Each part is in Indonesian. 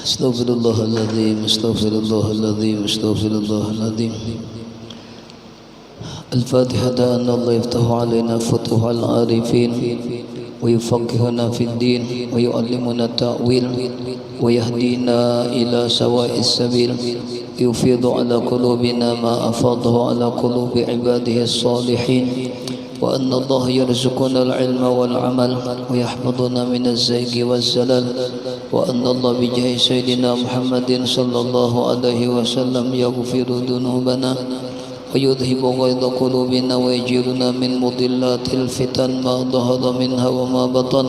استغفر الله العظيم استغفر الله العظيم استغفر الله العظيم. الفاتحة. أن الله يفتح علينا فتوح العارفين ويفقهنا في الدين ويعلمنا التأويل ويهدينا إلى سواء السبيل، يفيض على قلوبنا ما أفاضه على قلوب عباده الصالحين، وأن الله يرزقنا العلم والعمل ويحفظنا من الزيغ والزلل، وأن الله بجاه سيدنا محمد صلى الله عليه وسلم يغفر ذنوبنا ويذهب غيظ قلوبنا ويجيرنا من مضلات الفتن ما ظهر منها وما بطن،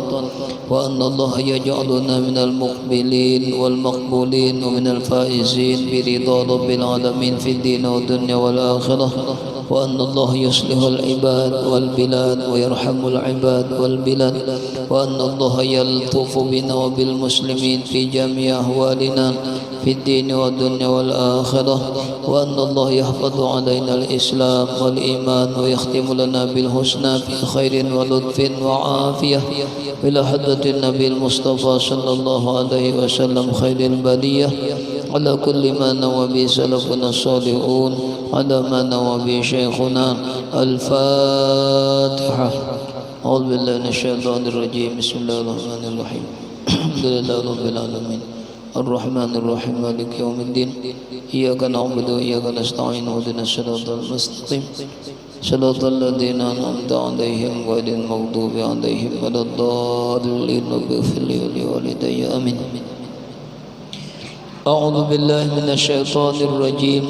وأن الله يجعلنا من المقبلين والمقبولين ومن الفائزين برضا رب العالمين في الدين والدنيا والآخرة، وأن الله يصلح العباد والبلاد ويرحم العباد والبلاد، وأن الله يلطف بنا وبالمسلمين في جميع أحوالنا في الدين والدنيا والآخرة، وأن الله يحفظ علينا الإسلام والإيمان ويختم لنا بالحسنى في خير ولطف وعافية إلى حضرة النبي المصطفى صلى الله عليه وسلم خير البرية، على كل ما نوى به سلفنا الصالحون، على ما نوى به شيخنا. الفاتحة. أعوذ بالله من الشيطان الرجيم. بسم الله الرحمن الرحيم. الحمد لله رب العالمين الرحمن الرحيم مالك يوم الدين. إياك نعبد وإياك نستعين اهدنا الصراط المستقيم صراط الذين أنعمت عليهم غير المغضوب عليهم ولا الضالين. رب اغفر لي ولوالدي آمين. أعوذ بالله من الشيطان الرجيم.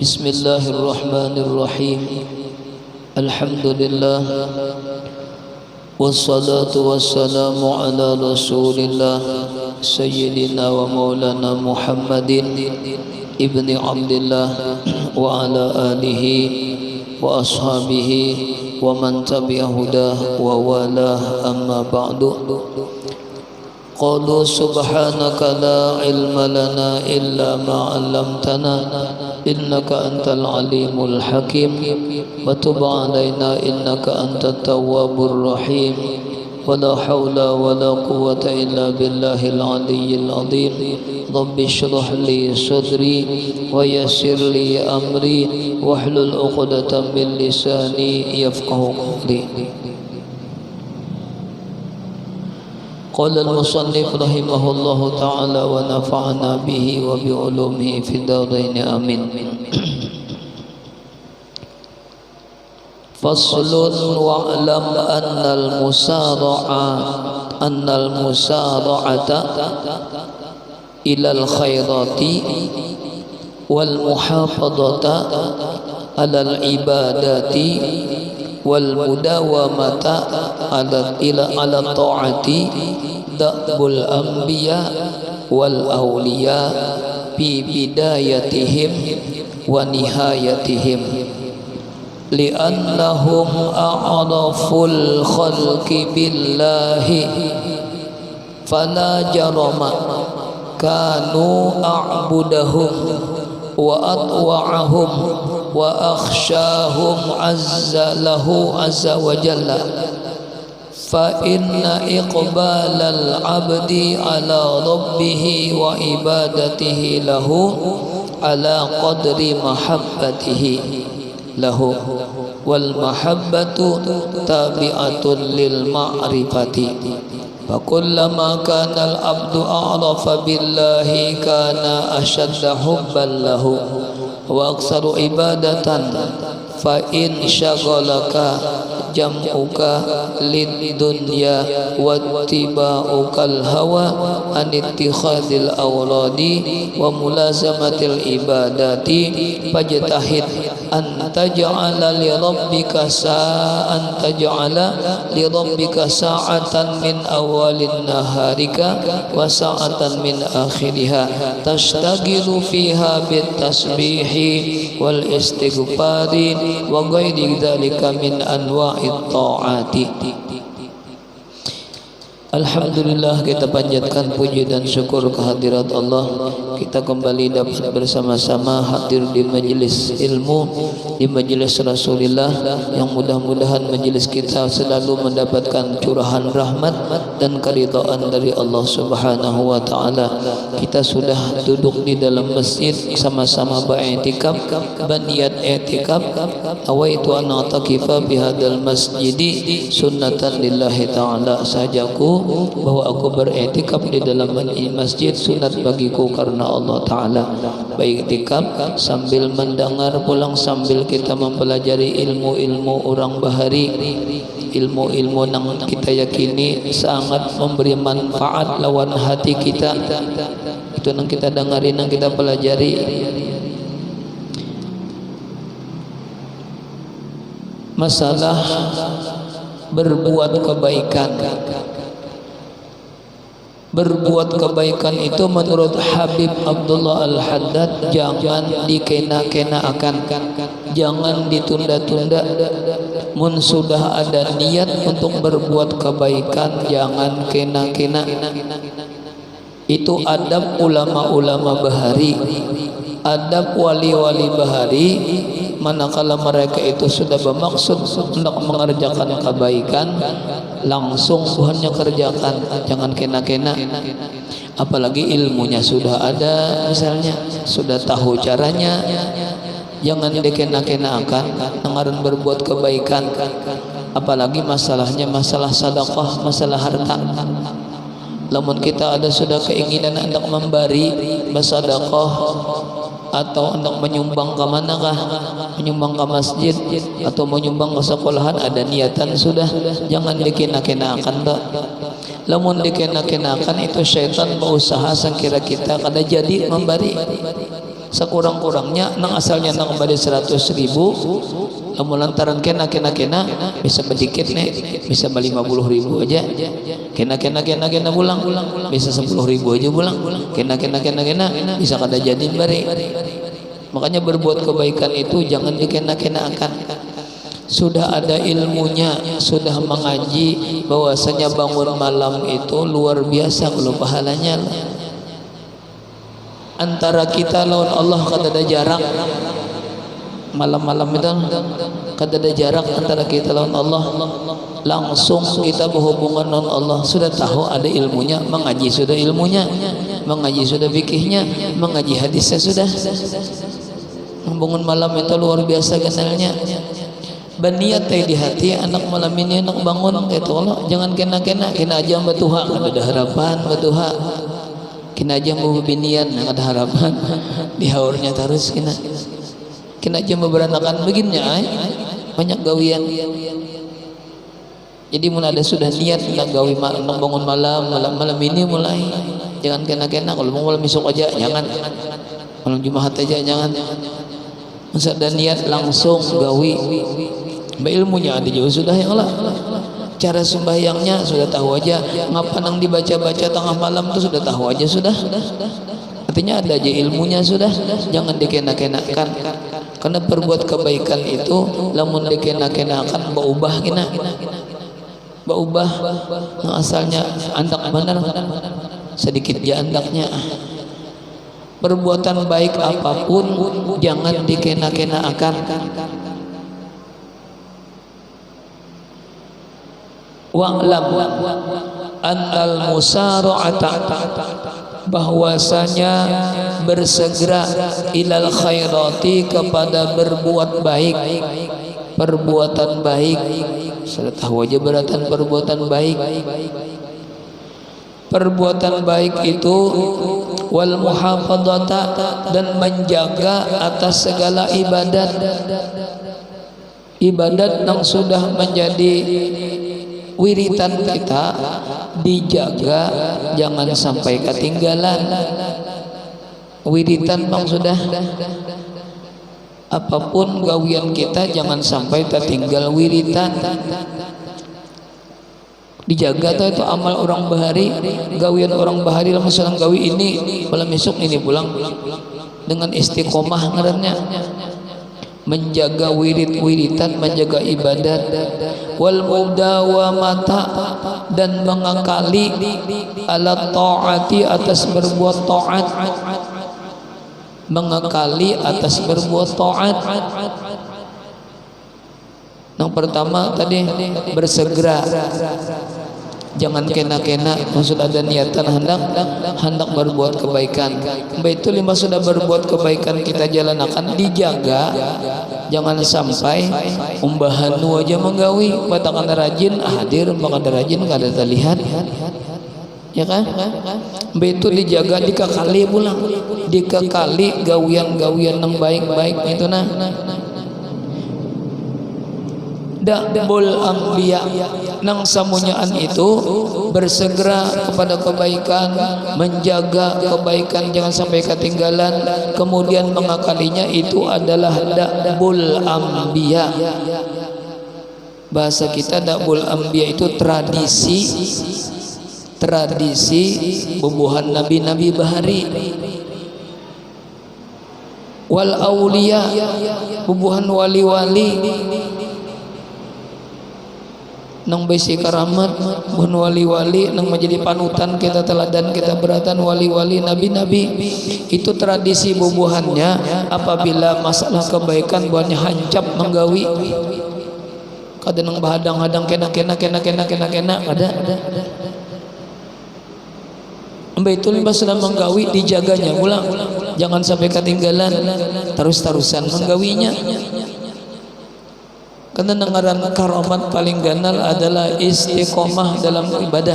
بسم الله الرحمن الرحيم. الحمد لله والصلاة والسلام على رسول الله سيدنا ومولانا محمد ابن عبد الله وعلى آله وأصحابه ومن تبع هداه ووالاه. أما بعد. قالوا سبحانك لا علم لنا إلا ما علمتنا إنك أنت العليم الحكيم، وتب علينا إنك أنت التواب الرحيم، ولا حول ولا قوة إلا بالله العلي العظيم. رب اشرح لي صدري ويسر لي أمري واحلل عقدة من لساني يفقه قولي. قال المصنف رحمه الله تعالى ونفعنا به وبعلومه في الدارين آمين. فصل. واعلم أن المسارعة إلى الخيرات والمحافظة على العبادات والمداومة على الطاعة دأب الأنبياء والأولياء في بدايتهم ونهايتهم، لأنهم أعرف الخلق بالله، فلا جرم كانوا أعبدهم وأطوعهم وأخشاهم عز وجل. فإن إقبال العبد على ربه وعبادته له على قدر محبته له، والمحبة تابعة للمعرفة، فكلما كان العبد أعرف بالله كان أشد حبا له وأكثر عبادة. فإن شغلك جمعك للدنيا واتباعك الهوى عن اتخاذ الأوراد وملازمة العبادات، فاجتهد أن تجعل لربك ساعة من أول نهارك وساعة من آخرها تشتغل فيها بالتسبيح والاستغفار وغير ذلك من أنواع الطاعات. Alhamdulillah, kita panjatkan puji dan syukur kehadirat Allah. Kita kembali dapat bersama-sama hadir di majelis ilmu, di majelis Rasulullah, yang mudah-mudahan majelis kita selalu mendapatkan curahan rahmat dan keridhaan dari Allah Subhanahu wa taala. Kita sudah duduk di dalam masjid sama-sama beriktikaf, berniat i'tikaf. Awaitu an atakifa bihadzal masjidi sunnatan lillahi taala. Sahajaku bahwa aku beriktikaf di dalam masjid sunat bagiku karena Allah taala. Beriktikaf sambil mendengar, pulang sambil kita mempelajari ilmu-ilmu orang bahari, ilmu-ilmu yang kita yakini sangat memberi manfaat lawan hati kita. Itu yang kita dengarin, yang kita pelajari. Masalah berbuat kebaikan. Berbuat kebaikan itu menurut Habib Abdullah Al-Haddad jangan dikena-kenakan, jangan ditunda-tunda. Mun sudah ada niat untuk berbuat kebaikan, jangan kena-kena. Itu adab ulama-ulama bahari, adab wali-wali bahari. Manakala mereka itu sudah bermaksud untuk mengerjakan kebaikan, langsung Tuhannya kerjakan, jangan kena-kena. Apalagi ilmunya sudah ada, misalnya sudah tahu caranya, jangan dikena-kenakan dengan berbuat kebaikan. Apalagi masalahnya masalah sedekah, masalah harta. Lamun kita ada sudah keinginan untuk memberi bersedekah atau untuk menyumbang ke manakah, menyumbang ke masjid atau menyumbang ke sekolahan, ada niatan sudah, jangan dikena-kenakan tak. Lamun dikena-kenakan itu syaitan berusaha sekira kita kada jadi memberi. Sekurang-kurangnya nang asalnya nang memberi 100.000, lamun lantaran kena bisa sedikit nih, bisa 50.000 aja. Kena pulang bisa 10.000 aja pulang. Kena bisa kada jadi beri. Makanya berbuat kebaikan itu jangan dikena-kenakan. Sudah ada ilmunya, sudah mengaji bahwasanya bangun malam itu luar biasa kalau pahalanya. Antara kita lawan Allah kada ada jarak. Malam-malam itu kada ada jarak antara kita lawan Allah. Langsung kita berhubungan dengan Allah. Sudah tahu ada ilmunya, mengaji sudah ilmunya, mengaji sudah fikihnya, mengaji hadisnya sudah. Bangun malam itu luar biasa kenalnya. Berniat di hati anak malam ini anak bangun kayak Allah, jangan kena aja batuha, ada harapan batuha. Kena aja mau binian, ada harapan dihaurnya terus kena aja beranakan begini banyak gawian. Jadi mulai ada sudah niat nak gawi nak bangun malam ini mulai jangan kena kalau mau malam besok aja jangan, malam Jumat aja jangan. Masa ada niat langsung gawi, ilmunya ada juga sudah ya Allah. Cara sembahyangnya sudah tahu aja, ngapa nang dibaca-baca tengah malam itu sudah tahu aja sudah. Artinya ada aja ilmunya sudah, jangan dikena-kenakan. Karena berbuat kebaikan itu lamun dikena-kenakan berubah kena. Berubah asalnya andak benar sedikit dia andaknya. Perbuatan baik apapun jangan dikena-kenakan. Wa'lam annal musara'ata, bahwasanya bersegera ilal khairati, kepada berbuat baik, perbuatan baik. Sudah tahu aja beratan perbuatan baik. Perbuatan baik itu wal muhafadzata, dan menjaga atas segala ibadat. Ibadat yang sudah menjadi wiritan kita dijaga, jangan sampai ketinggalan. Wiritan bang sudah apapun gawian kita jangan sampai tertinggal wiritan. Dijaga tuh itu amal orang bahari, gawian orang bahari. Lalu sedang gawi ini malam besok ini pulang dengan istiqomah ngarannya, menjaga wirid-wiritan, menjaga ibadat. Wal mudawamata, dan mengakali ala taati atas berbuat taat, mengakali atas berbuat taat. Yang pertama tadi bersegera, jangan kena-kena, maksud ada niatan hendak berbuat kebaikan. Itu lima sudah berbuat kebaikan kita jalankan, dijaga, jangan sampai umbahanu aja menggawi, batakan rajin hadir, bahkan rajin kada terlihat, ya kan? Itu dijaga, dikekali pulang, dikekali gawian-gawian yang baik-baik itu nah. Da'bul anbiya nang samunyaan itu bersegera kepada kebaikan, menjaga kebaikan jangan sampai ketinggalan, kemudian mengakalinya, itu adalah da'bul anbiya. Bahasa kita da'bul anbiya itu tradisi bubuhan nabi-nabi bahari. Wal auliya bubuhan wali-wali nang besi karamat bun wali-wali nang menjadi panutan kita, teladan kita, beratan wali-wali nabi-nabi. Itu tradisi bubuhannya. Apabila masalah kebaikan buahnya hancap menggawi, kada nang bahadang-hadang kena ada itu lima sudah menggawi, dijaganya ulang, jangan sampai ketinggalan, terus-terusan menggawinya. Karena dengaran karomat paling ganal adalah istiqomah dalam ibadah.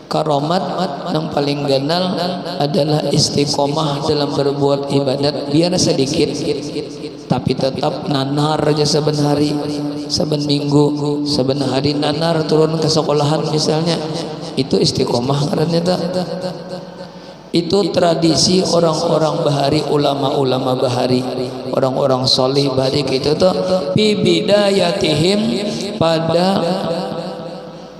Karomat yang paling ganal adalah istiqomah dalam berbuat ibadat, biar sedikit tapi tetap nanar aja saben hari, saben minggu, saben hari nanar, turun ke sekolahan misalnya, itu istiqomah karena itu tradisi orang-orang bahari, ulama-ulama bahari, orang-orang solih bahari gitu tuh. Bi bidayatihim, pada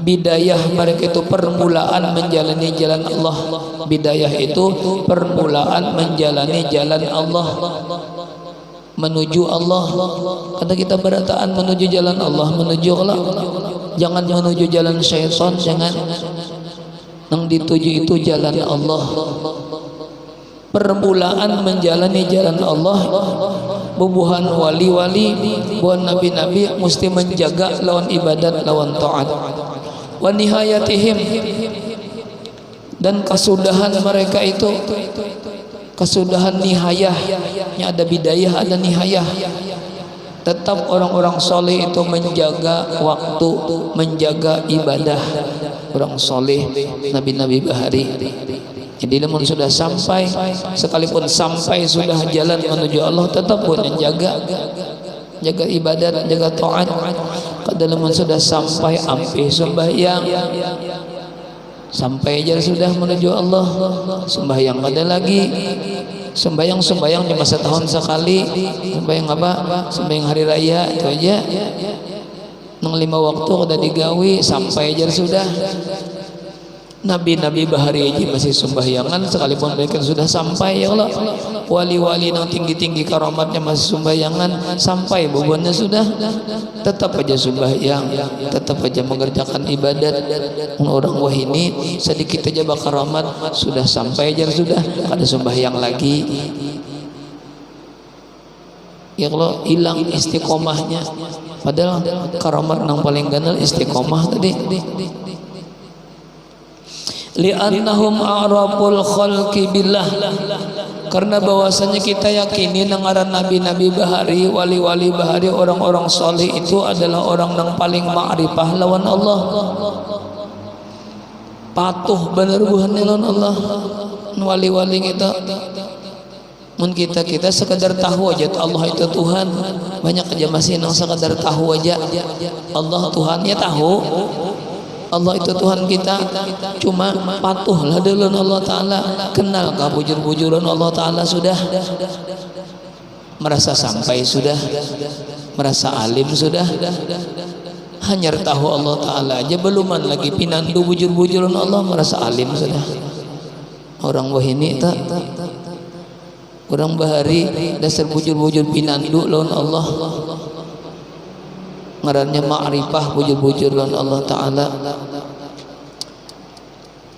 bidayah mereka itu permulaan menjalani jalan Allah. Bidayah itu permulaan menjalani jalan Allah, menuju Allah. Kata kita berataan menuju jalan Allah, menuju Allah, jangan menuju jalan syaitan, jangan. Yang dituju itu jalan Allah. Permulaan menjalani jalan Allah, bubuhan wali-wali, buhan nabi-nabi mesti menjaga lawan ibadat, lawan taat. Wa nihayatihim, dan kesudahan mereka itu, kesudahan nihayahnya, ada bidayah, ada nihayah. Tetap orang-orang soleh itu menjaga waktu, menjaga ibadah. Orang soleh, nabi-nabi bahari. Jadi namun sudah sampai, sekalipun sampai sudah jalan menuju Allah, tetap pun menjaga, jaga ibadat, jaga taat. Kadang sudah sampai ampe sembahyang, sampai aja sudah menuju Allah, sembahyang ada lagi. Sembahyang di masa tahun sekali, sembahyang apa? Sembahyang hari raya itu aja. Nang 5 waktu udah digawi, sampai aja sudah. Nabi-nabi bahari aja masih sembahyangan, sekalipun mereka sudah sampai, ya Allah. Wali-wali yang tinggi-tinggi karamatnya masih sembahyangan, sampai bebannya sudah, tetap aja sembahyang, tetap aja mengerjakan ibadat. Orang wahini sedikit aja bakaramat, sudah sampai aja sudah, ada sembahyang lagi. Ya kalau hilang istiqomahnya, padahal karamat yang paling ganal istiqomah tadi. Li'annahum a'raful khalqi billah, karena bahwasanya kita yakini nangaran nabi-nabi bahari, wali-wali bahari, orang-orang saleh itu adalah orang yang paling ma'rifah lawan Allah, patuh bener buhan lawan Allah. Wali-wali kita sekadar tahu aja Allah itu Tuhan, banyak aja masih yang sekadar tahu aja Allah Tuhannya, tahu Allah itu Tuhan kita, cuma patuhlah dulu Allah Ta'ala, kenal kah bujur-bujuran Allah Ta'ala, sudah merasa sampai, sudah merasa alim, sudah hanya tahu Allah Ta'ala aja, beluman lagi pinandu bujur-bujuran Allah, merasa alim sudah. Orang wahini tak, orang bahari dasar bujur-bujur pinandu lawan Allah. ngarannya ma'rifah bujur-bujur lawan Allah Ta'ala.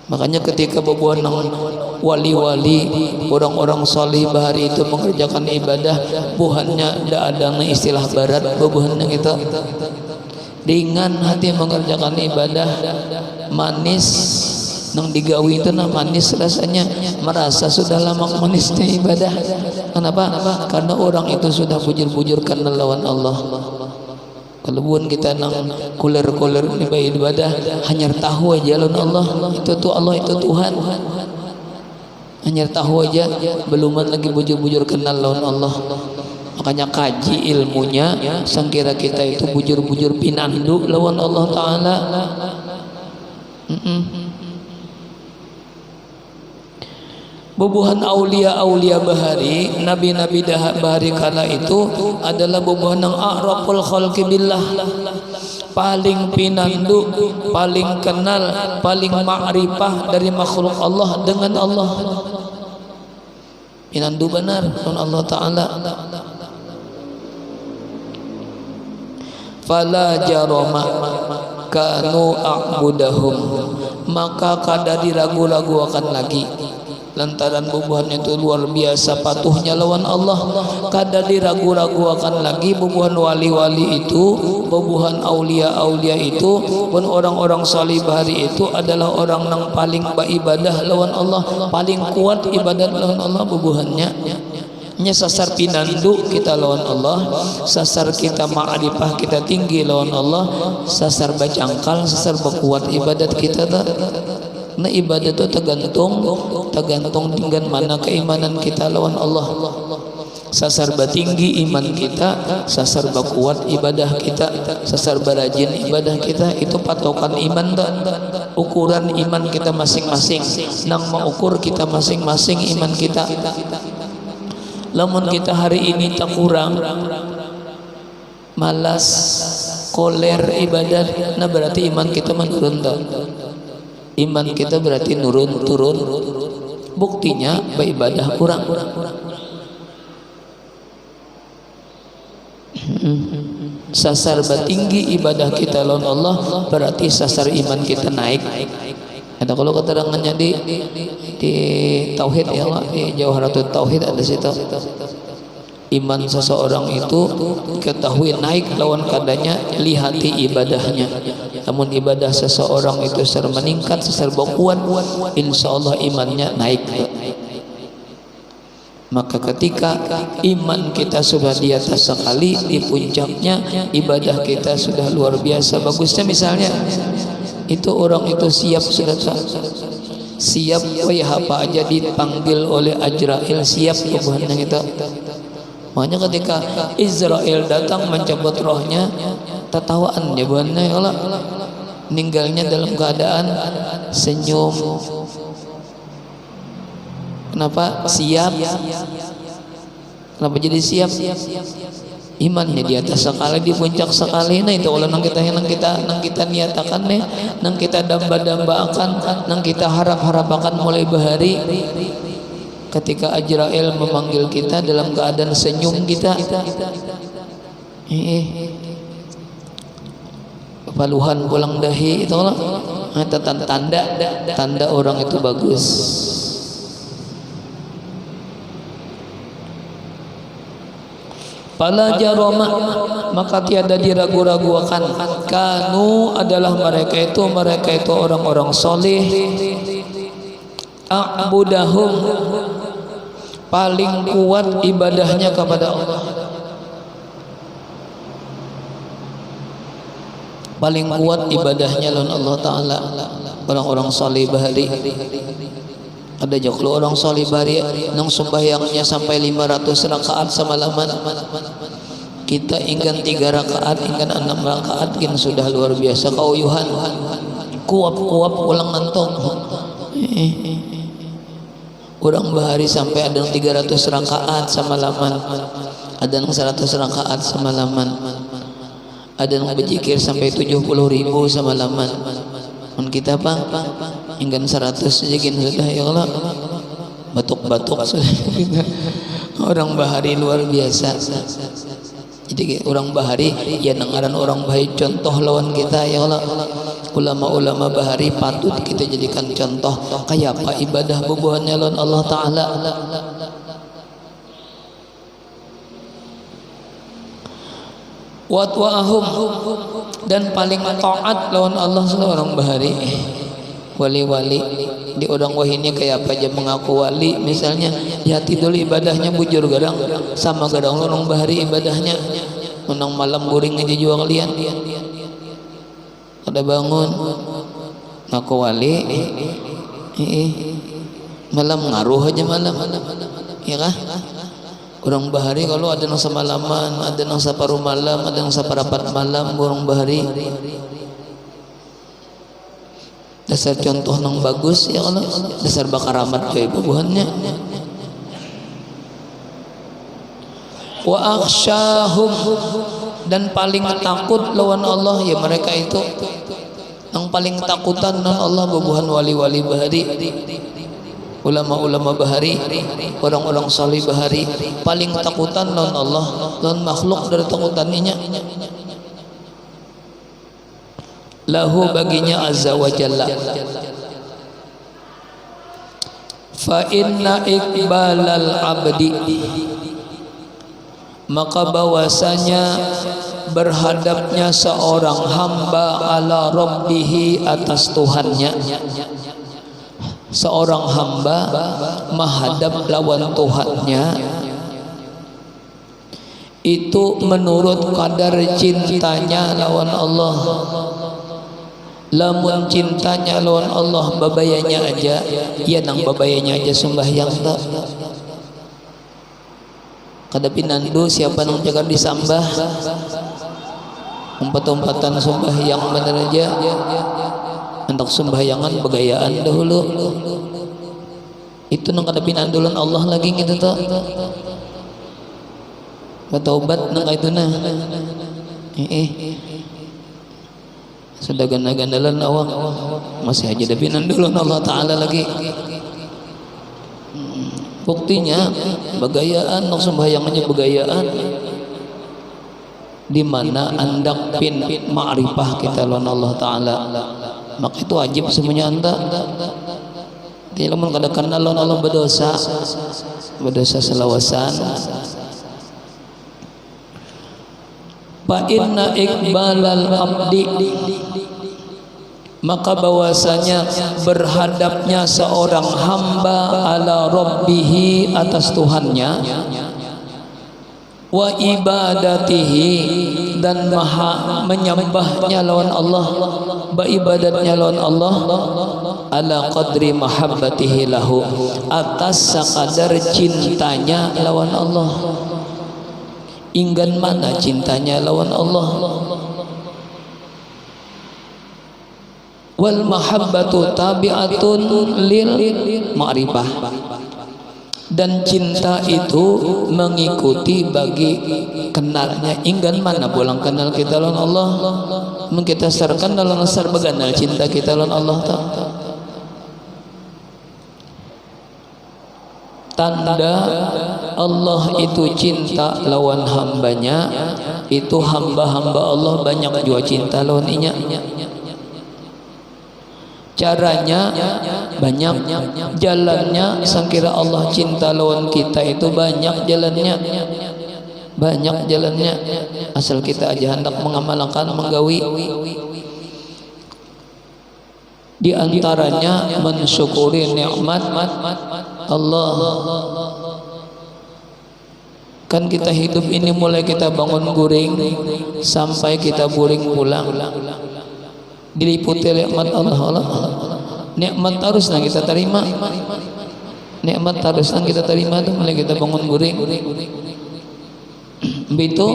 Makanya ketika bebuhan wali-wali orang-orang salih bahari itu mengerjakan ibadah, buhannya tidak ada istilah barat, bebuhannya kita ringan hati mengerjakan ibadah, manis nang digawi itu nah manis rasanya, merasa sudah lama manisnya ibadah. Kenapa? Karena orang itu sudah bujur-bujur karena lawan Allah. Kalau bukan kita nang kuler-kuler ibadah hanya tahu aja lawan Allah, itu tuh Allah, itu Tuhan. Hanya tahu aja, belum lagi bujur-bujur kenal lawan Allah. Makanya kaji ilmunya, sangkira kita itu bujur-bujur pinandu lawan Allah Ta'ala. Bubuhan aulia-aulia bahari, nabi-nabi bahari kala itu adalah bubuhan yang a'raful khalqi billah, paling pinandu, paling kenal, paling ma'rifah dari makhluk Allah dengan Allah. Pinandu benar dengan Allah Ta'ala. Fala jarama kanu a'budahum, maka kada diragu-ragu akan lagi lantaran bubuhan itu luar biasa patuhnya lawan Allah, kada diragu-ragu akan lagi bubuhan wali-wali itu, bubuhan aulia-aulia itu, pun orang-orang salih bahari itu adalah orang yang paling beribadah lawan Allah, paling kuat ibadat lawan Allah bubuhannya. Nya sasar pinandu kita lawan Allah, sasar kita ma'rifah kita tinggi lawan Allah, sasar bacangkal, sasar berkuat ibadat kita tak. Nah ibadah itu tergantung dengan mana keimanan kita lawan Allah. Sasar batinggi iman kita, sasar bakuat ibadah kita, sasar barajin ibadah kita, itu patokan iman tak? Ukuran iman kita masing-masing, nang mengukur kita masing-masing iman kita. Lamun kita hari ini tak kurang, malas, koler ibadah, nah berarti iman kita menurun tak? Iman kita berarti turun. Buktinya beribadah kurang. Sasar batinggi ibadah kita lawan Allah, berarti sasar iman kita naik. Ada kalau keterangannya di tauhid ya Allah, di Jawharatul Tauhid ada situ. Iman seseorang itu ketahui naik lawan kadanya lihati ibadahnya. Namun ibadah seseorang itu ser meningkat, ser berkuat, insyaallah imannya naik. Maka ketika iman kita sudah di atas sekali, di puncaknya ibadah kita sudah luar biasa bagusnya. Misalnya itu orang itu siap apa aja dipanggil oleh Ajrail, siap kebuhannya kita. Makanya ketika Israel datang mencabut rohnya, tertawaan jawabannya ya Allah, meninggalnya dalam keadaan senyum. Kenapa? Siap. Kenapa jadi siap? Imannya di atas sekali, di puncak sekali. Nah itu kalau nang kita niatakan nih, nang kita damba-dambaakan, nang kita harap-harapakan mulai bahari. Ketika Ajrail memanggil kita dalam keadaan senyum kita, paluhan pulang dahi itu lah, tanda orang itu bagus. Fala jarama, maka tiada diragu-ragukan, kanu adalah mereka itu orang-orang soleh, a'budahum, paling kuat ibadahnya kepada Allah, paling kuat ibadahnya lawan Allah Ta'ala. Orang-orang salih bahari ada joklo orang salih bahari nang sembahyangnya sampai 500 rakaat semalaman. Kita ingin 3 rakaat, ingin 6 rakaat, ingin sudah luar biasa kauyuhan, kuap-kuap ulang ngantong. Orang bahari sampai ada yang 300 rakaat semalaman, ada yang 100 rakaat semalaman, ada yang berzikir sampai 70.000 semalaman. Dan kita apa? Ingin 100 saja sudah ya Allah, batuk-batuk sudah. Orang bahari luar biasa. Jadi orang bahari ya ngaran orang bahari contoh lawan kita ya Allah. Ulama-ulama bahari patut kita jadikan contoh kayak apa ibadah bubuhannya lawan Allah Ta'ala. Watwa'ahum, dan paling taat lawan Allah seorang bahari. Wali-wali di orang wahini kayak apa aja mengaku wali, misalnya ya dulu ibadahnya bujur gadang sama gadang orang bahari ibadahnya menang malam guring aja jual lian ada bangun ngaku wali malam ngaruh aja malam ya kah. Orang bahari kalau ada nang semalaman, ada nang saparuh malam, ada nang saparapat malam, orang bahari. Dasar contoh nang bagus ya Allah, dasar bakaramat kayak bubuhannya. Wa akhsyahum, dan paling takut lawan Allah ya mereka itu. Yang paling takutan lawan Allah bubuhan wali-wali bahari. Ulama-ulama bahari, orang-orang salih bahari, paling takutan lawan Allah, lawan makhluk dari takutaninya. Lahu baginya azza wa jalla. Fa inna iqbalal abdi, maka bahwasanya berhadapnya seorang hamba ala rabbihi, atas Tuhannya. Seorang hamba menghadap lawan Tuhannya itu menurut kadar cintanya lawan Allah. Lamun cintanya lawan Allah babayanya aja, ya nang babayanya aja sembahyang tak. Kadapi nandu siapa nang jaga disambah, umpat-umpatan sembahyang bener aja. Untuk sembahyangan begayaan dahulu itu nang kadapi nandulan Allah lagi gitu tuh bertaubat nang itu nah sudah ganda-gandalan awak masih aja tapi nandulan Allah Ta'ala lagi. Buktinya begayaan nang sembahyangannya begayaan di mana andak pin ma'rifah kita lawan Allah Ta'ala, maka itu wajib semuanya anda. Tidak mau kadakan lawan Allah berdosa selawasan. Fa inna iqbalal abdi, maka bahwasanya berhadapnya seorang hamba ala rabbihi, atas Tuhannya, wa ibadatihi, dan maha menyembahnya lawan Allah, beribadatnya lawan Allah, ala qadri mahabbatihi lahu, atas sekadar cintanya lawan Allah. Inggan mana cintanya lawan Allah. Wal mahabbatu tabi'atun lil ma'rifah, dan cinta itu mengikuti bagi kenalnya. Inggan mana pulang kenal kita lawan Allah, mengkita sarkan dalam asar beganal cinta kita lawan Allah. Tanda Allah itu cinta lawan hambanya, itu hamba-hamba Allah banyak juga cinta lawan inya. Caranya banyak, jalannya sangkira Allah cinta lawan kita itu banyak jalannya, asal kita aja hendak mengamalkan, menggawi. Di antaranya mensyukuri nikmat Allah. Kan kita hidup ini mulai kita bangun guring sampai kita guring pulang diliputi nikmat Allah. Nikmat harusnya kita terima, nikmat harusnya kita terima tuh mulai kita bangun guring. Begitu,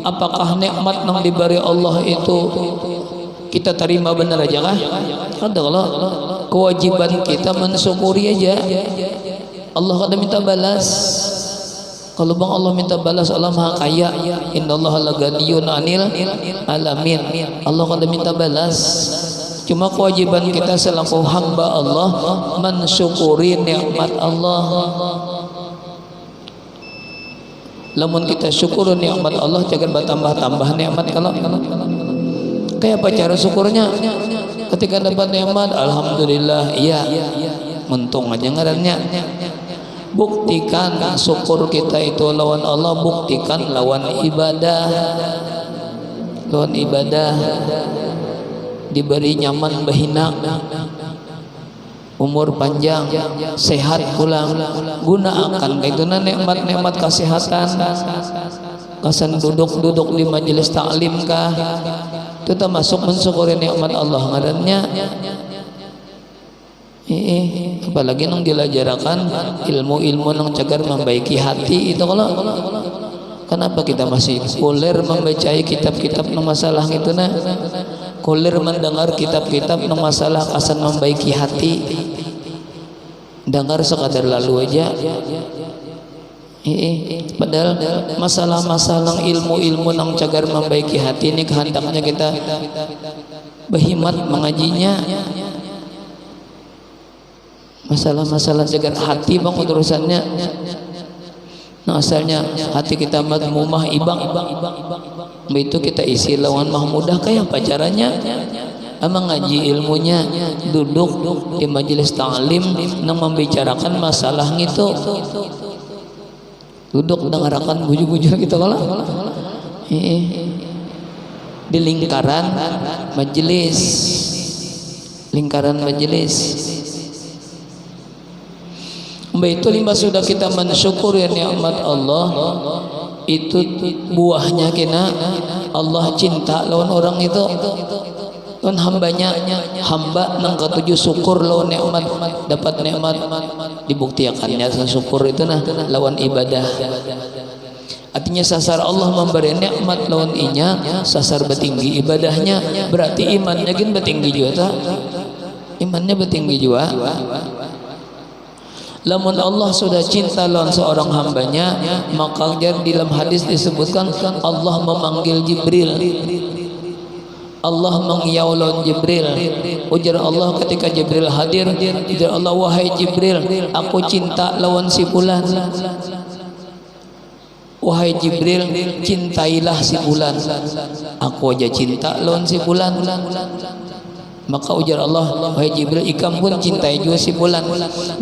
apakah nikmat yang diberi Allah itu kita terima benar aja kah? Adalah kewajiban kita mensyukuri aja. Allah kada minta balas. Kalau bang Allah minta balas, Allah maha kaya. Innallaha laganiyun 'anil alamin. Allah kada minta balas. Cuma kewajiban kita selaku hamba Allah mensyukuri nikmat Allah. Lamun kita syukur nikmat Allah jangan bertambah-tambah nikmat. Kalau kayak apa cara syukurnya? Ketika dapat nikmat alhamdulillah, iya mentung aja ngarannya. Buktikan syukur kita itu lawan Allah, buktikan lawan ibadah. Lawan ibadah diberi nyaman bahina, umur panjang, sehat pulang, gunakan kaituna nikmat-nikmat kesehatan. Kasan duduk-duduk di majelis taklim kah, itu termasuk mensyukuri nikmat Allah ngarannya. Apalagi nang dilajarakan ilmu-ilmu nang cagar membaiki hati itu. Kalau kenapa kita masih kulir membaca kitab-kitab nang masalah itu nah, kulir mendengar kitab-kitab nang masalah kasan membaiki hati, dengar sekadar lalu aja. Padahal masalah-masalah ilmu-ilmu nang cagar membaiki hati ini kehendaknya kita berhimmat mengajinya. Masalah-masalah cagar hati bang urusannya. Nah asalnya hati kita madmumah ibang, itu kita isi lawan mahmudah. Kayak apa caranya? Emang ngaji ilmunya, duduk di majelis ta'lim nang membicarakan masalah gitu, duduk dengarkan bujur-bujur gitu. Kalau di lingkaran majelis, itu lima sudah kita mensyukuri nikmat Allah, itu buahnya kena Allah cinta lawan orang itu, lawan hambanya. Hamba nang ketujuh syukur lawan nikmat, dapat nikmat dibuktikannya syukur itu nah lawan ibadah. Artinya sasar Allah memberi nikmat lawan inya, sasar betinggi ibadahnya, berarti imannya gin betinggi juga. Imannya betinggi juga. Lamun Allah sudah cinta lawan seorang hambanya, maka di dalam hadis disebutkan Allah memanggil Jibril, Allah mengiau lawan Jibril. Ujar Allah ketika Jibril hadir, ujar Allah, wahai Jibril, aku cinta lawan si fulan. Wahai Jibril, cintailah si fulan. Aku aja cinta lawan si fulan. Maka ujar Allah, wahai Jibril, ikam pun cintai juga si fulan.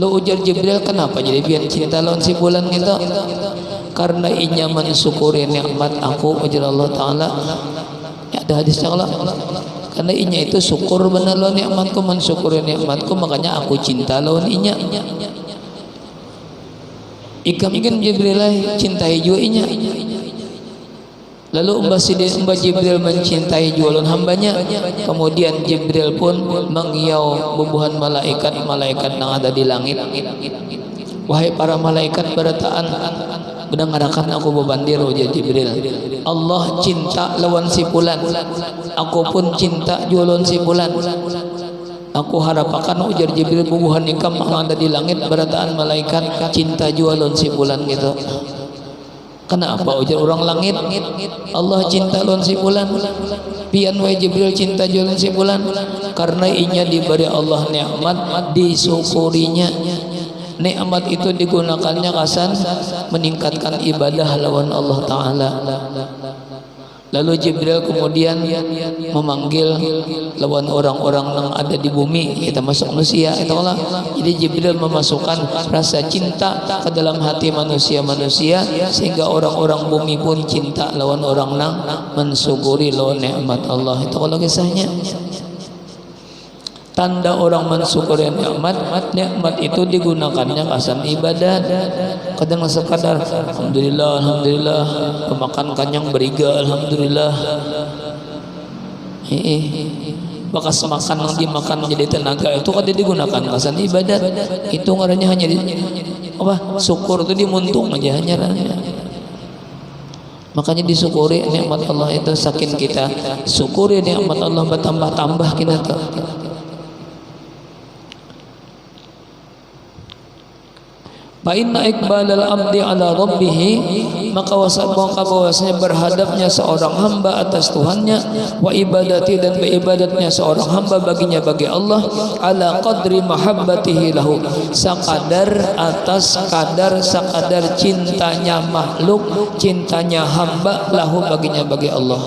Lo ujar Jibril, kenapa jadi biar cinta lawan si fulan gitu? Karena inya mensyukuri nikmat aku, ujar Allah Ta'ala. Ya ada hadisnya Allah. Karena inya itu syukur benar lawan nikmatku, mensyukuri nikmatku, makanya aku cinta lawan inya. Ikam kan Jibril cintai juga inya. Lalu Mbak Jibril mencintai jualan hambanya. Kemudian Jibril pun mengiau bubuhan malaikat yang ada di langit. Wahai para malaikat berataan, mendengarkan aku bebandir, ujar Jibril. Allah cinta lawan si fulan, aku pun cinta jualan si fulan. Aku harapakan, ujar Jibril, bubuhan ikam yang ada di langit berataan malaikat cinta jualan si fulan gitu. Kenapa ujar orang langit Allah cinta lawan si fulan, pian wae Jibril cinta jualan si fulan? Karena inya diberi Allah nikmat, disyukurinya. Nikmat itu digunakannya kasan meningkatkan ibadah lawan Allah Ta'ala. Lalu Jibril kemudian memanggil lawan orang-orang yang ada di bumi, kita masuk manusia itu Allah. Jadi Jibril memasukkan rasa cinta ke dalam hati manusia-manusia, sehingga orang-orang bumi pun cinta lawan orang yang mensyukuri lawan nikmat Allah. Itu kalau kisahnya. Tanda orang mensyukuri nikmat itu digunakannya kasan ibadah. Kadang sekadar alhamdulillah, alhamdulillah, pemakan kanyang beriga, alhamdulillah. Bakas makan yang dimakan menjadi tenaga itu kadang digunakan kasan ibadat. Itu ngarannya hanya apa? Syukur itu dimuntung aja hanya. Makanya disyukuri nikmat Allah itu, saking kita syukuri nikmat Allah bertambah-tambah kita. Fa inna iqbalal abdi ala rabbih, maka bahwasanya berhadapnya seorang hamba atas Tuhannya, wa ibadati, dan beribadatnya seorang hamba baginya bagi Allah, ala qadri mahabbatihi lahu, sakadar atas sakadar cintanya makhluk, cintanya hamba lahu baginya bagi Allah.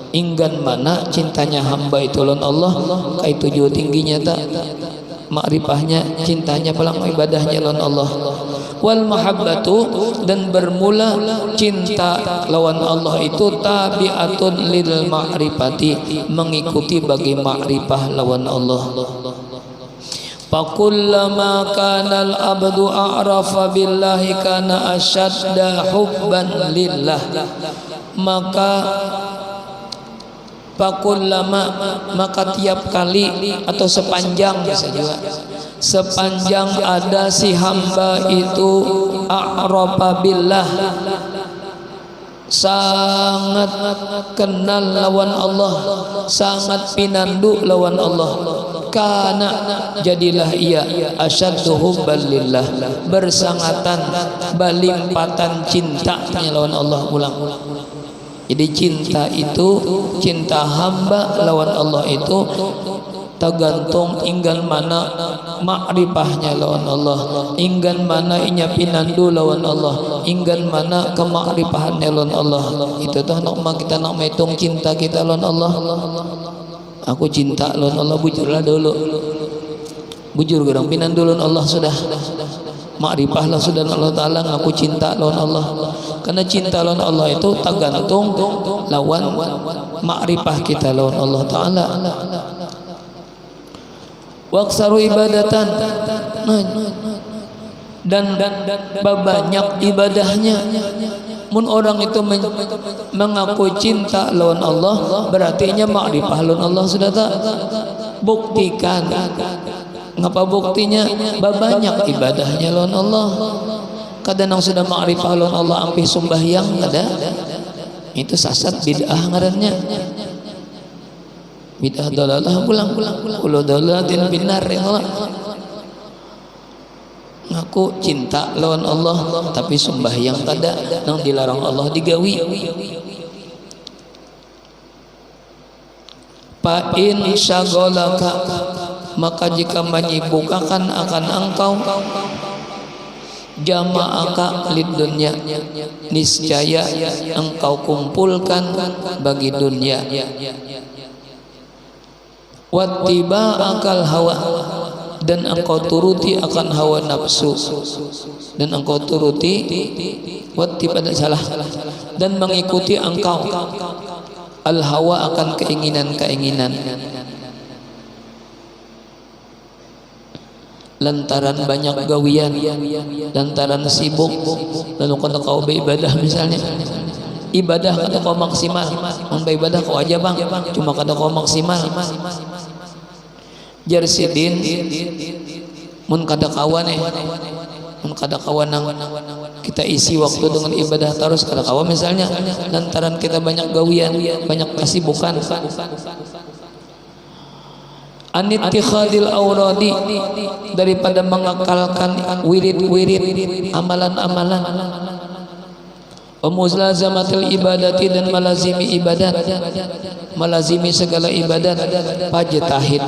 Inggan mana cintanya hamba itu lawan Allah, kaitu jauh tingginya tak makrifahnya, cintanya pelang ibadahnya lawan Allah. Wal mahabbatu, dan bermula cinta lawan Allah itu tabi'atun lil ma'rifati, mengikuti bagi makrifah lawan Allah. Fakullama kana al-abdu a'rafa billahi kana asyadda hubban lillah, maka fakullama, maka tiap kali atau sepanjang bisa juga, sepanjang ada si hamba itu a'rafa billah, sangat kenal lawan Allah, sangat pinandu lawan Allah, kana jadilah ia asyaddu hubban lillah, bersangatan balimpatan cintanya lawan Allah. Ulang. Jadi cinta itu, cinta hamba lawan Allah itu tergantung inggan mana makrifahnya lawan Allah, inggan mana inya pinandu lawan Allah, inggan mana kemakrifahannya lawan Allah. Itu tuh nak kita nak menghitung cinta kita lawan Allah. Aku cinta lawan Allah, bujurlah dulu, bujur gerang pinandu lawan Allah sudah, makrifahlah sudah Allah Ta'ala, aku cinta lawan Allah. Karena cinta lawan Allah itu tergantung lawan makrifah kita lawan Allah Ta'ala. Waksaru ibadatan, dan banyak ibadahnya. Mun orang itu mengaku cinta lawan Allah, berarti nya makrifah lawan Allah sudah tak. Buktikan. Ngapa buktinya? Banyak ibadahnya lawan Allah. Kadang sudah makrifah lawan Allah ampih sembahyang ada, itu sasat bid'ah ngarannya. Bid'ah dalalah pulang ulo dalalatin binar ya Allah. Ngaku cinta lawan Allah tapi sembahyang kada, nang dilarang Allah digawi. Fa in syaghalaka, maka jika menyibukkan akan engkau, jama'aka lid dunya, niscaya engkau kumpulkan bagi dunia. Wattiba'akal hawa, dan engkau turuti akan hawa nafsu, dan engkau turuti wattiba salah, dan mengikuti engkau al hawa akan keinginan-keinginan, lantaran banyak gawian, lantaran sibuk, lalu kata kau beribadah misalnya, ibadah kata kau maksimal, ibadah kau aja bang, cuma kata kau maksimal. Jarsidin mun kada kawan mun kada kawan kita isi waktu dengan ibadah terus kada kawan misalnya, lantaran kita banyak gawian, banyak kesibukan. Anittikhadil awradi, daripada mengakalkan wirid-wirid, amalan-amalan. Muzlazamatil ibadati, dan malazimi ibadat, malazimi segala ibadat. Pajtahid,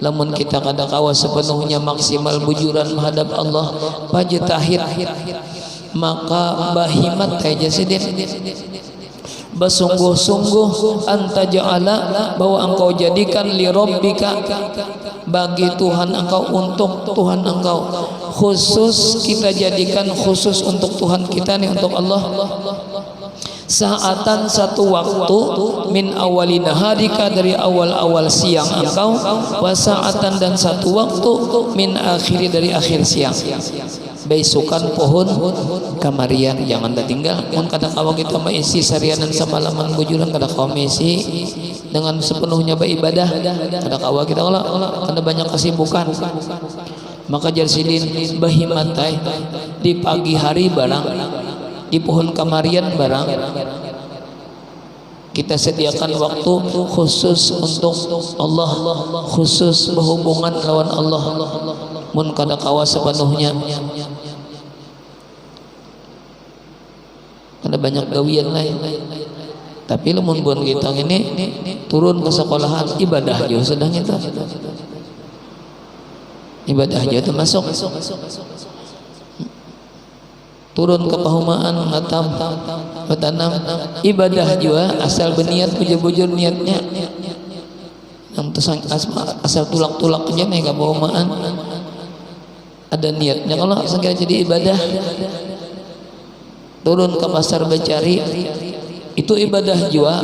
lamun kita kada kawa sepenuhnya maksimal bujuran menghadap Allah, pajtahid, maka bahimat aja sedih, bersungguh-sungguh anta ja'ala, bahwa engkau jadikan li rabbika, bagi Tuhan engkau, untuk Tuhan engkau, khusus kita jadikan khusus untuk Tuhan kita nih, untuk Allah, saatan satu waktu, min awali naharika, dari awal-awal siang engkau, wa saatan, dan satu waktu, min akhiri, dari akhir siang. Besukan pohon kamarian jangan tertinggal. Mun kada kawa kita mengisi sarianan semalaman bujuran, kada kawa mengisi dengan sepenuhnya beribadah, kada kawa kita kalau kada banyak kesibukan. Maka jarsidin bahimatai, di pagi hari barang, di pohon kamarian barang, kita sediakan waktu khusus untuk Allah, khusus berhubungan lawan Allah. Mun kada kawa sepenuhnya ada banyak gawian lain. Tapi lamun buat kita ini turun ke sekolahan ibadah juga sedang itu. Ibadah aja termasuk. Turun ke pahumaan ngatam bertanam ibadah juga asal berniat bujur-bujur niatnya. Yang asal tulak-tulak aja nih ke pahumaan ada niatnya kalau segala jadi ibadah. Turun ke pasar bercari itu ibadah juga,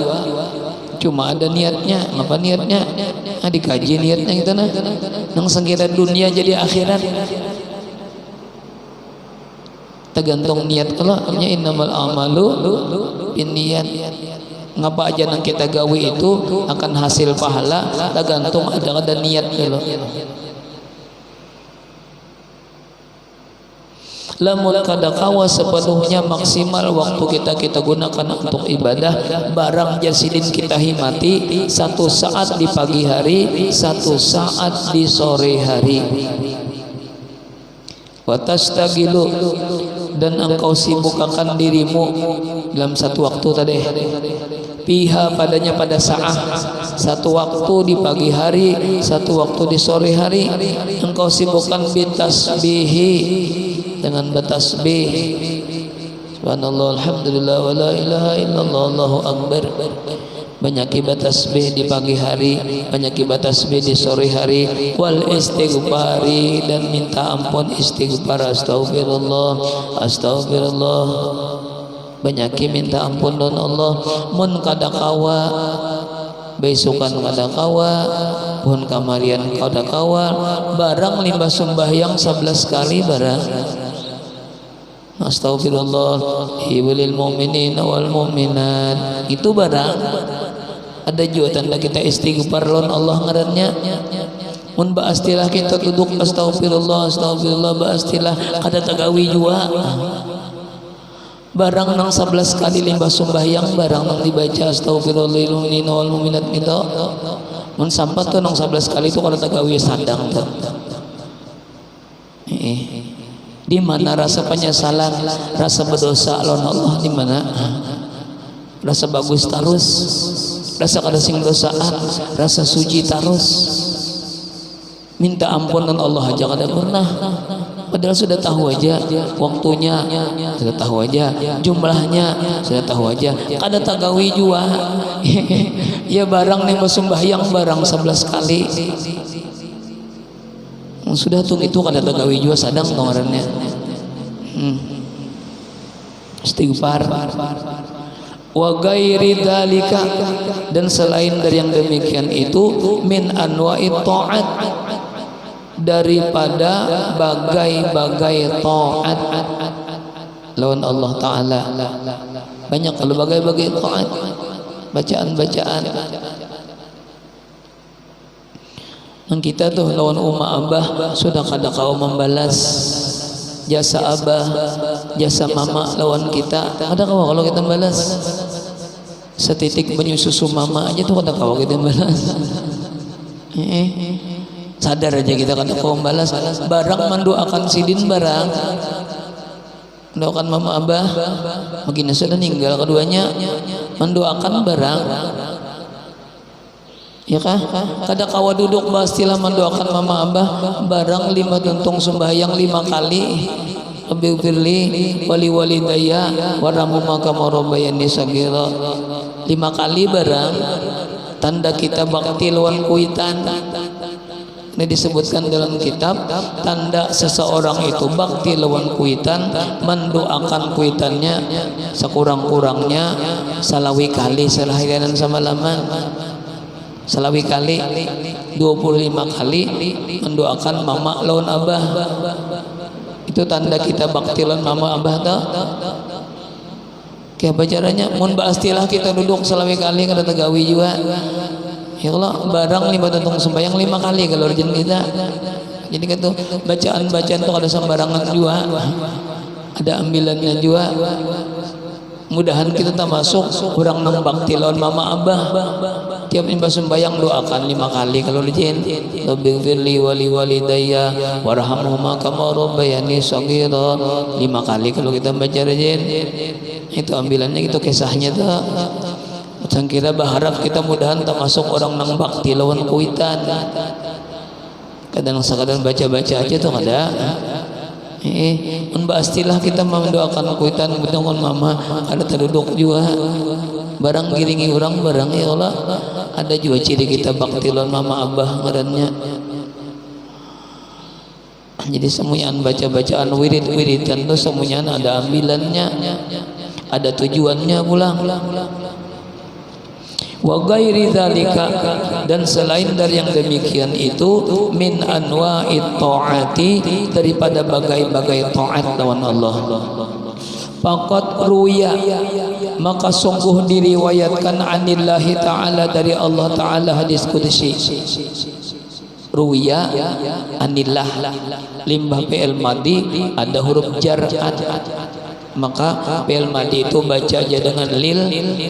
cuma ada niatnya. Apa niatnya? Dikaji niatnya gitu nah. Nang sengkira dunia jadi akhirat. Tergantung niat kalau nya innamal a'malu binniyat. Ngapa aja nang kita gawe itu akan hasil pahala tergantung ada niat kalau. Lamun kadakawa sepenuhnya maksimal waktu kita gunakan untuk ibadah, barang jasidin kita himati satu saat di pagi hari, satu saat di sore hari. Watastagilu dan engkau sibukkan dirimu dalam satu waktu tadi. Piha padanya pada saat satu waktu di pagi hari, satu waktu di sore hari, engkau sibukkan bitasbihi dengan bertasbih. Subhanallah, alhamdulillah, wa la ilaha illallah, Allahu akbar. Banyak bertasbih di pagi hari, banyak bertasbih di sore hari. Wal istighfari dan minta ampun istighfar, astagfirullah, astagfirullah. Banyak minta ampun don Allah. Mun kadakawa besukan kadakawa pun kamarian kadakawa barang limbah sembahyang 11 kali barang astagfirullah hiwalil mu'minin wal mu'minat itu barang ada juga tanda kita istighfar lon Allah ngarannya. Mun baastilah kita duduk astagfirullah astagfirullah baastilah kada tagawi juga barang nang 11 kali limbah sembahyang barang nang dibaca astagfirullahil mu'minin wal mu'minat itu mun sampai tuh nang 11 kali itu kada tagawi sadang tuh. Di mana rasa penyesalan, rasa berdosa lawan Allah di mana? Rasa bagus terus, rasa kada sing dosaan, rasa suci terus. Minta ampunan Allah aja kada pernah. Padahal sudah tahu aja waktunya, sudah tahu aja jumlahnya, sudah tahu aja. Kada tagawi juga. Ya barang nih sembahyang barang 11 kali. Sudah tuh itu kada tagawi juga sadang ngarannya. Istighfar. Wa ghairi dzalika dan selain dari yang demikian itu min anwa'it ta'at daripada bagai-bagai ta'at lawan Allah Ta'ala. Banyak kalau bagai-bagai ta'at, bacaan-bacaan yang kita tuh lawan umma abah sudah kada kau membalas jasa abah, jasa mama lawan kita. Ada kau kalau kita balas setitik menyusu mama aja tuh kada kau kita balas. Sadar aja kita kada kau membalas. Barang mendoakan sidin barang, mendoakan mama abah, mungkin sudah meninggal keduanya, mendoakan barang. Ya kah? Kada kawa duduk pastilah mendoakan mama abah barang 5 tuntung sembahyang 5 kali lebih firli wali walidaya waramu maka marobayani sagira 5 kali barang tanda kita bakti lawan kuitan. Ini disebutkan dalam kitab tanda seseorang itu bakti lawan kuitan mendoakan kuitannya sekurang-kurangnya salawi kali selahiran sama laman salawi kali 25 kali mendoakan mama lawan abah. Itu tanda kita bakti lawan mama abah tau. Kayak apa caranya? Mun baastilah kita duduk salawi kali kada tagawi juga. Ya Allah barang 5 tuntung sembahyang 5 kali kalau urgen kita. Jadi gitu bacaan-bacaan itu ada sembarangan juga. Ada ambilannya juga. Mudahan kita tak masuk kurang nang bakti lawan mama abah. tiap imba sembahyang doakan 5 kali kalau dijin. Rabbighfirli wa li walidayya warhamhuma kama rabbayani shaghira. 5 kali kalau kita baca rajin. Itu ambilannya itu kisahnya tuh. Sang kira berharap kita mudahan termasuk orang nang bakti lawan kuitan. Kadang sekadar baca-baca aja tuh ada. Pastilah kita mendoakan kuitan dengan mama ada terduduk juga barang giringi orang barang ya Allah ada juga ciri kita bakti lawan mama abah ngarannya. Jadi semuanya baca-bacaan wirid-wiridan tuh semuanya ada ambilannya ada tujuannya pulang. Wa ghairi dzalika dan selain dari yang demikian itu min anwa'it ta'ati daripada bagai-bagai taat lawan Allah. Faqad ruya maka sungguh diriwayatkan anillahi ta'ala dari Allah ta'ala hadis qudsi. Ruya anillah limbah fi'il madi ada huruf jar maka fi'il madi itu baca aja dengan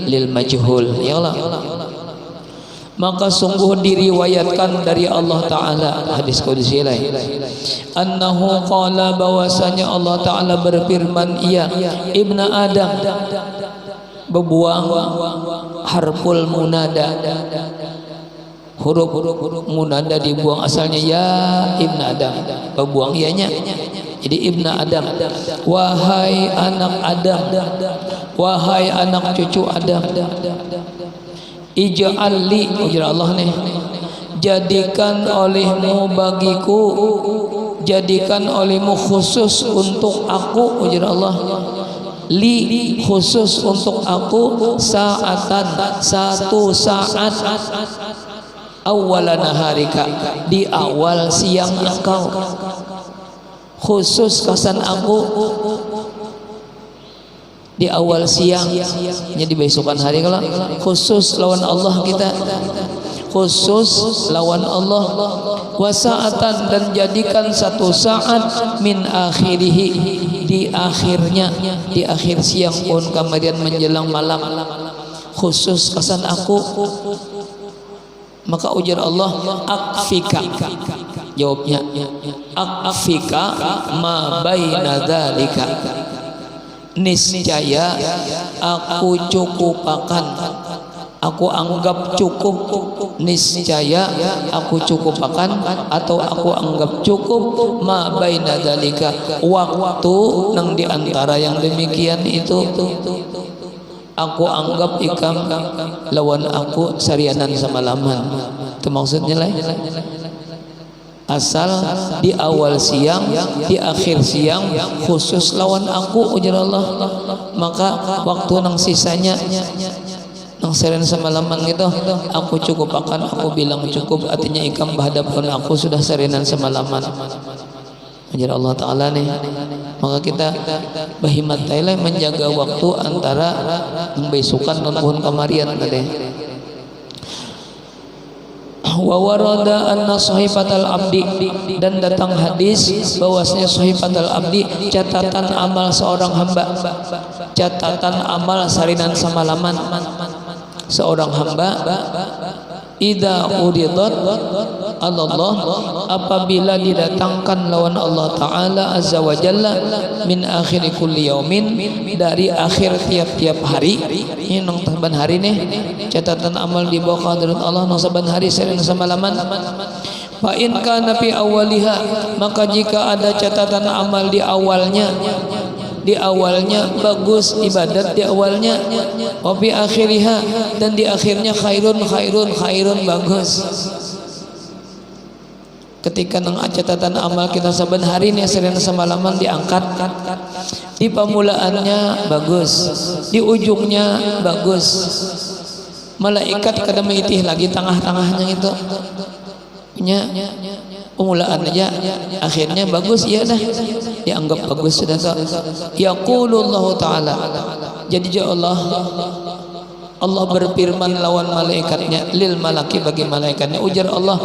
lil majhul ya Allah. Maka sungguh diriwayatkan dari Allah Ta'ala hadis qudsi lain annahu qala bahwasanya Allah Ta'ala berfirman iya ibnu Adam berbuang harful munada huruf munada dibuang asalnya ya ibnu Adam berbuang ianya jadi ibnu Adam wahai anak Adam wahai anak cucu Adam ij'al li ujar Allah nih jadikan olehmu bagiku jadikan olehmu khusus untuk aku ujar Allah li khusus untuk aku saatan satu saat awwalan harika di awal siang engkau khusus kasan aku di awal siang jadi besokan hari kalau khusus lawan Allah kita khusus lawan Allah wasaatan dan jadikan satu saat min akhirihi di akhirnya di akhir siang pun kemudian menjelang malam khusus kasan aku maka ujar Allah akfika jawabnya akfika ma baina dzalika niscaya aku cukupakan aku anggap cukup niscaya aku cukupakan atau aku anggap cukup ma baina dzalika waktu nang diantara yang demikian itu aku anggap ikam lawan aku sarianan semalaman itu maksudnya lah asal di awal siang di akhir siang khusus lawan aku ujar Allah maka waktu nang sisanya nang seren semalaman gitu aku cukup akan aku bilang cukup artinya ikam berhadapan aku sudah serenan semalaman ujar Allah Ta'ala nih maka kita bahimat Thailand menjaga waktu antara besukan dan pohon kamarian tadi wa warada anna sahifatal abdi dan datang hadis bahwasanya sahifatal abdi catatan amal seorang hamba catatan amal sarinan semalaman seorang hamba idza uridat Allah apabila didatangkan lawan Allah Ta'ala Azza wa Jalla min akhir kulli yaumin dari akhir tiap-tiap hari ini nang saban hari nih catatan amal di bawah hadrat Allah nang saban hari sering semalaman fa in kana fi awwaliha maka jika ada catatan amal di awalnya bagus ibadat di awalnya wa fi akhiriha dan di akhirnya khairun bagus ketika nang catatan amal kita saban hari nih sering semalaman diangkat di pemulaannya bagus di ujungnya bagus malaikat kada mengitih lagi tengah-tengahnya itu punya pemulaan aja akhirnya bagus ya dah dianggap bagus sudah yaqulullahu ta'ala jadi Allah berfirman lawan malaikatnya lil malaki bagi malaikatnya ujar Allah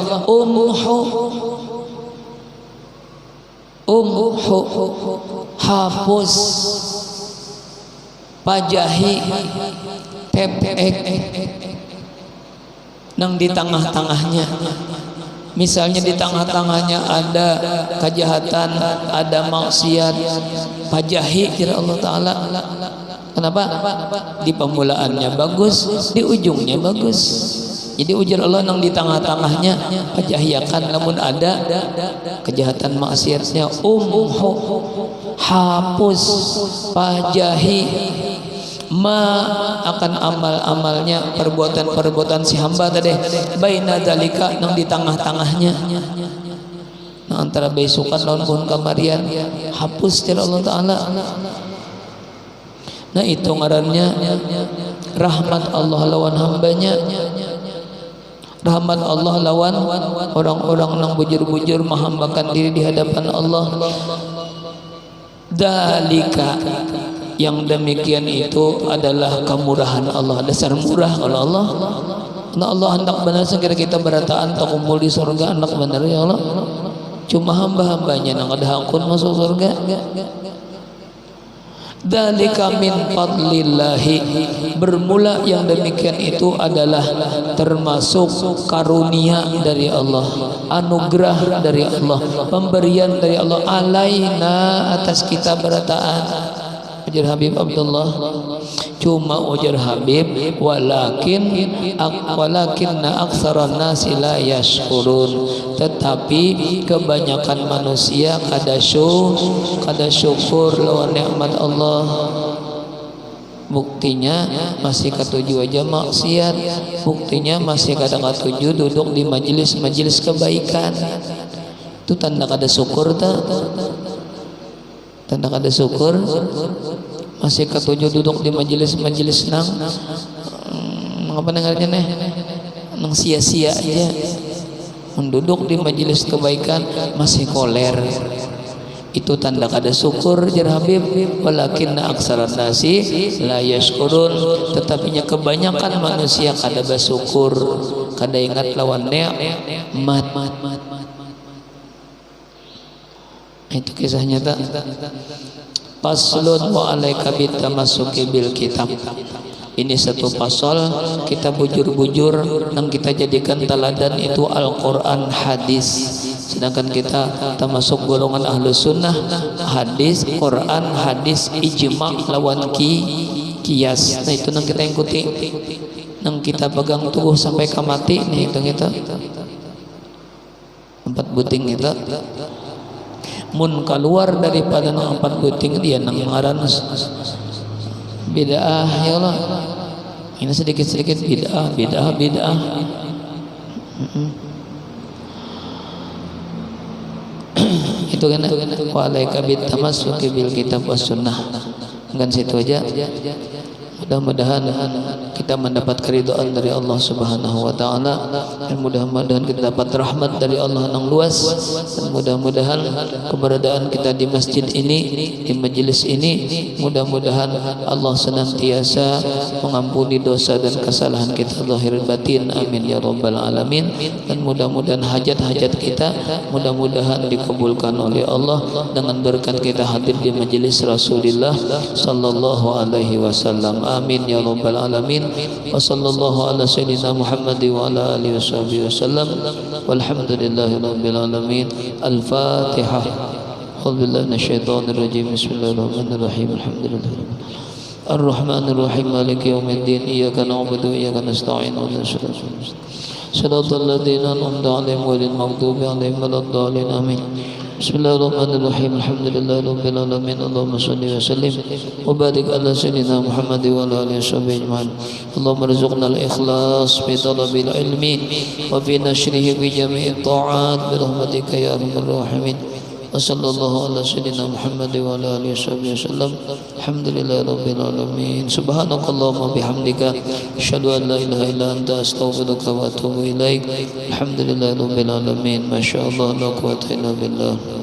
hapus pajahi tepek nang di tengah-tengahnya. Misalnya di tengah-tengahnya ada kejahatan, ada maksiat, pajahi kira Allah Ta'ala. Kenapa? Di pemulaannya bagus, di ujungnya bagus. Jadi ujar Allah nang di tengah-tengahnya pajahiakan, namun ada kejahatan maksiatnya hapus pajahi akan amal-amalnya, perbuatan-perbuatan si hamba tadi baina dalika nang di tengah-tengahnya, nah antara besukan lawan pun kamarian hapus dari Allah Ta'ala. Nah itu ngarannya rahmat Allah lawan hambanya, rahmat Allah lawan orang-orang yang bujur-bujur menghambakan diri di hadapan Allah. Dalika, yang demikian itu adalah kemurahan Allah, dasar murah kalau Allah. Nah Allah hendak benar sekira kita berataan tak kumpul di surga, hendak benar ya Allah. Cuma hamba-hambanya yang ada hakun masuk surga. Dalika min fadlillahi, bermula yang demikian itu adalah termasuk karunia dari Allah, anugerah dari Allah, pemberian dari Allah alaina, atas kita berataan. Ujar Habib Abdullah, cuma ujar Habib walakinna aktsaran nasi la yashkurun, tetapi kebanyakan manusia kada syukur lawan nikmat Allah. Buktinya masih ketujuh aja maksiat, buktinya masih kada ketujuh duduk di majelis kebaikan. Itu tanda kada syukur tak? Tanda kada syukur. Masih ketujuh duduk di majelis nang apa dengarnya nang sia-sia aja. Menduduk di majelis kebaikan masih koler, itu tanda kada syukur jar Habib. Walakinna aksaran nasi la yashkurun, tetapinya kebanyakan manusia kada bersyukur, kada ingat lawan nikmat. Itu kisahnya tak. Paslun wa alaika bitamassuki bil kitab. Ini satu pasal kita bujur-bujur yang kita jadikan teladan itu Al-Quran, hadis. Sedangkan kita termasuk golongan ahlus sunnah, hadis, Quran, hadis, ijma lawan kias. Nah itu yang kita ikuti, yang kita pegang teguh sampai ke mati. Nih itu kita 4 buting kita. Mun keluar daripada nang 4 buting dia nang ngaran bid'ah ya Allah. Ini sedikit-sedikit bid'ah. Itu kan walaika bitamassuki bil kitab was sunnah. Kan situ aja. Mudah-mudahan kita mendapat keridhaan dari Allah Subhanahu wa taala, dan mudah-mudahan kita dapat rahmat dari Allah yang luas, dan mudah-mudahan keberadaan kita di masjid ini, di majelis ini, mudah-mudahan Allah senantiasa mengampuni dosa dan kesalahan kita zahir batin, amin ya rabbal alamin. Dan mudah-mudahan hajat-hajat kita mudah-mudahan dikabulkan oleh Allah dengan berkat kita hadir di majelis Rasulullah sallallahu alaihi wasallam, amin ya rabbal alamin. Wa sallallahu ala sayyidina Muhammad wa ala alihi wasallam, walhamdulillahi rabbil alamin. Al-Fatihah. A'udzu billahi minasyaitonir rajim. Bismillahirrahmanirrahim. Alhamdulillah Ar-Rahmanir Rahim, Maliki yaumiddin. Iyyaka na'budu wa iyyaka nasta'in. Shiratal ladzina an'amta 'alaihim ghairil maghdubi 'alaihim waladdallin. Amin. Bismillahirrahmanirrahim. Alhamdulillahi rabbil alamin. Allahumma shalli wa sallim wa barik ala sayyidina Muhammad wa ala alihi washabbihi ajma'in. Allahumma rzuqna al-ikhlas fi talabil ilmi wa fi nashrihi bi jami'i ta'at bi rahmatika ya arhamar rahimin. Wa sallallahu ala sayyidina Muhammad wa ala alihi washabbihi wasallam. Alhamdulillahi rabbil alamin. Subhanakallahumma bihamdika asyhadu an la ilaha illa anta astaghfiruka wa atubu ilaik. Alhamdulillahi rabbil alamin. Masyaallah, la quwwata illa billah.